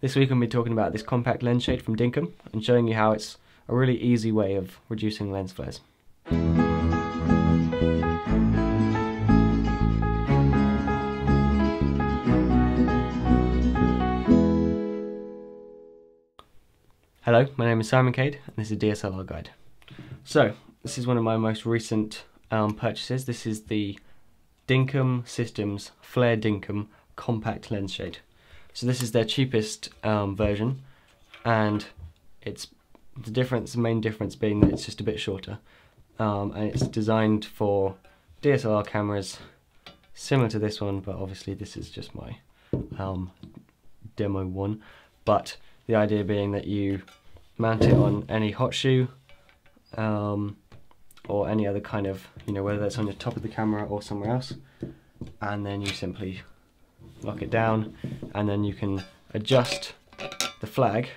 This week I'm going to be talking about this compact lens shade from Dinkum and showing you how it's a really easy way of reducing lens flares. Hello, my name is Cade and this is DSLRguide. So, this is one of my most recent purchases. This is the Dinkum Systems Flare Dinkum Compact Lens Shade. So this is their cheapest version, and it's the main difference being that it's just a bit shorter, and it's designed for DSLR cameras similar to this one, but obviously this is just my demo one. But the idea being that you mount it on any hot shoe or any other kind of, whether that's on the top of the camera or somewhere else, and then you simply lock it down, and then you can adjust the flag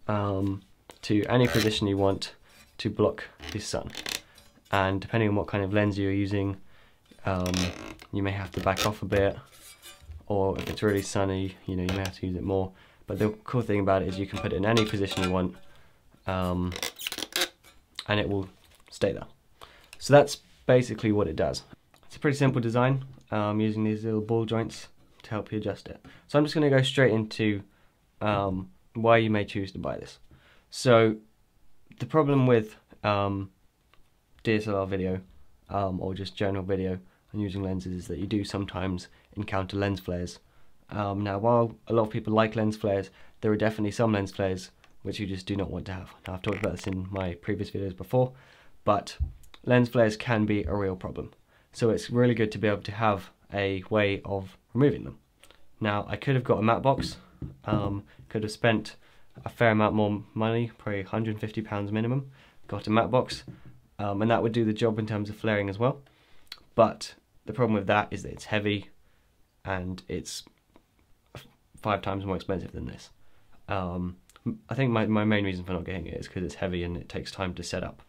to any position you want to block the sun. And depending on what kind of lens you're using, you may have to back off a bit, or if it's really sunny, you may have to use it more. But the cool thing about it is you can put it in any position you want, and it will stay there. So that's basically what it does. It's a pretty simple design, using these little ball joints to help you adjust it. So I'm just going to go straight into why you may choose to buy this. So the problem with DSLR video or just general video and using lenses is that you do sometimes encounter lens flares. Now, while a lot of people like lens flares, there are definitely some lens flares which you just do not want to have. Now, I've talked about this in my previous videos before, but lens flares can be a real problem. So it's really good to be able to have a way of removing them. Now, I could have got a matte box, could have spent a fair amount more money, probably £150 minimum, got a matte box, and that would do the job in terms of flaring as well. But the problem with that is that it's heavy and it's 5 times more expensive than this. I think my main reason for not getting it is because it's heavy and it takes time to set up.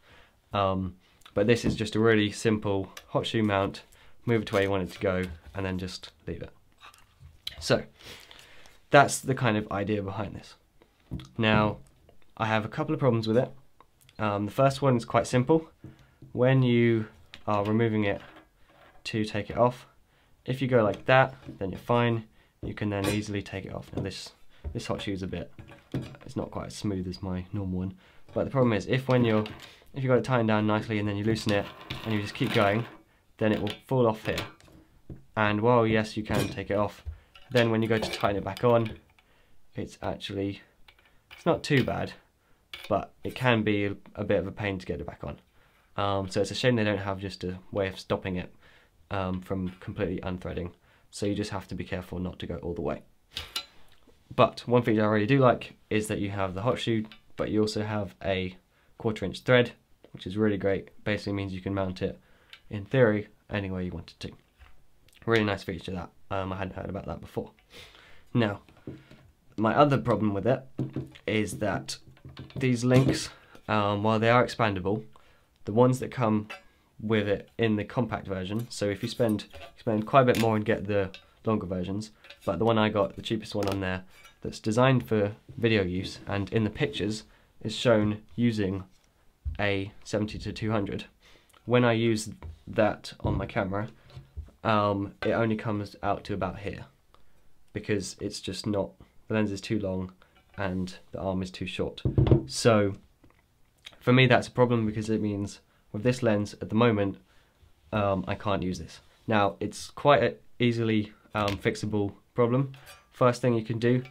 But this is just a really simple hot shoe mount, move it to where you want it to go, and then just leave it. So that's the kind of idea behind this. Now, I have a couple of problems with it. The first one is quite simple. When you are removing it to take it off, if you go like that, then you're fine. You can then easily take it off. Now this hot shoe is it's not quite as smooth as my normal one. But the problem is, if you got it tightened down nicely and then you loosen it and you just keep going, then it will fall off here. And while yes, you can take it off, then when you go to tighten it back on, it's not too bad, but it can be a bit of a pain to get it back on. So it's a shame they don't have just a way of stopping it from completely unthreading. So you just have to be careful not to go all the way. But one feature I really do like is that you have the hot shoe, but you also have a 1/4 inch thread, which is really great. Basically means you can mount it, in theory, anywhere you wanted to. Really nice feature that. I hadn't heard about that before. Now, my other problem with it is that these links, while they are expandable, the ones that come with it in the compact version, so if you spend quite a bit more and get the longer versions, but the one I got, the cheapest one on there, that's designed for video use and in the pictures is shown using a 70-200. When I use that on my camera, it only comes out to about here, because it's just not, the lens is too long and the arm is too short. So for me that's a problem, because it means with this lens at the moment I can't use this. Now, it's quite an easily fixable problem. First thing you can do,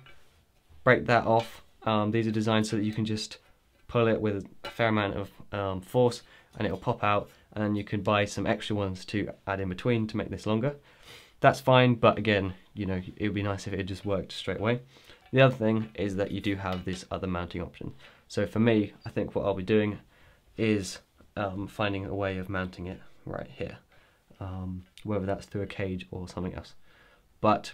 break that off. These are designed so that you can just pull it with a fair amount of force and it'll pop out, and then you can buy some extra ones to add in between to make this longer. That's fine, but again, it would be nice if it just worked straight away. The other thing is that you do have this other mounting option. So for me, I think what I'll be doing is finding a way of mounting it right here, whether that's through a cage or something else. But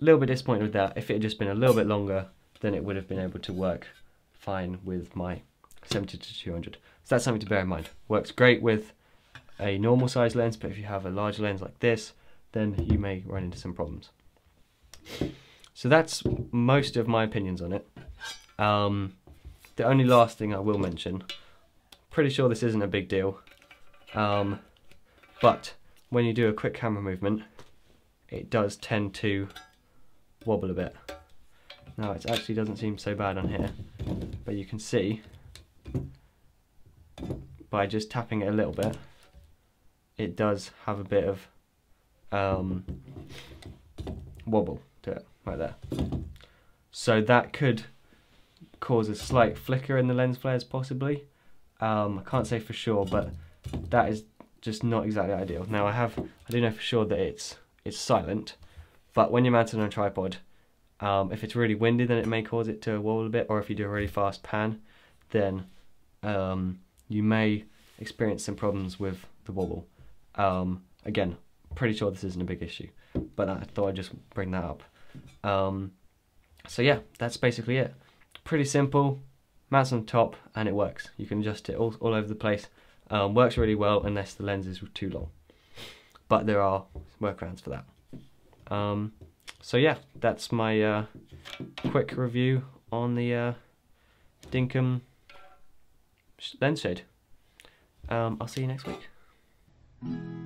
a little bit disappointed with that. If it had just been a little bit longer, then it would have been able to work fine with my 70-200. So that's something to bear in mind. Works great with a normal size lens, but if you have a large lens like this, then you may run into some problems. So that's most of my opinions on it. The only last thing I will mention, pretty sure this isn't a big deal, but when you do a quick camera movement, it does tend to wobble a bit. Now it actually doesn't seem so bad on here, but you can see by just tapping it a little bit, it does have a bit of wobble to it, right there. So that could cause a slight flicker in the lens flares possibly. I can't say for sure, but that is just not exactly ideal. Now I do know for sure that it's silent, but when you're mounted on a tripod, if it's really windy, then it may cause it to wobble a bit, or if you do a really fast pan, then you may experience some problems with the wobble. Again, pretty sure this isn't a big issue, but I thought I'd just bring that up. So yeah, that's basically it. Pretty simple, mounts on top, and it works. You can adjust it all over the place. Works really well unless the lens is too long, but there are workarounds for that. So yeah, that's my quick review on the Dinkum lens shade. I'll see you next week.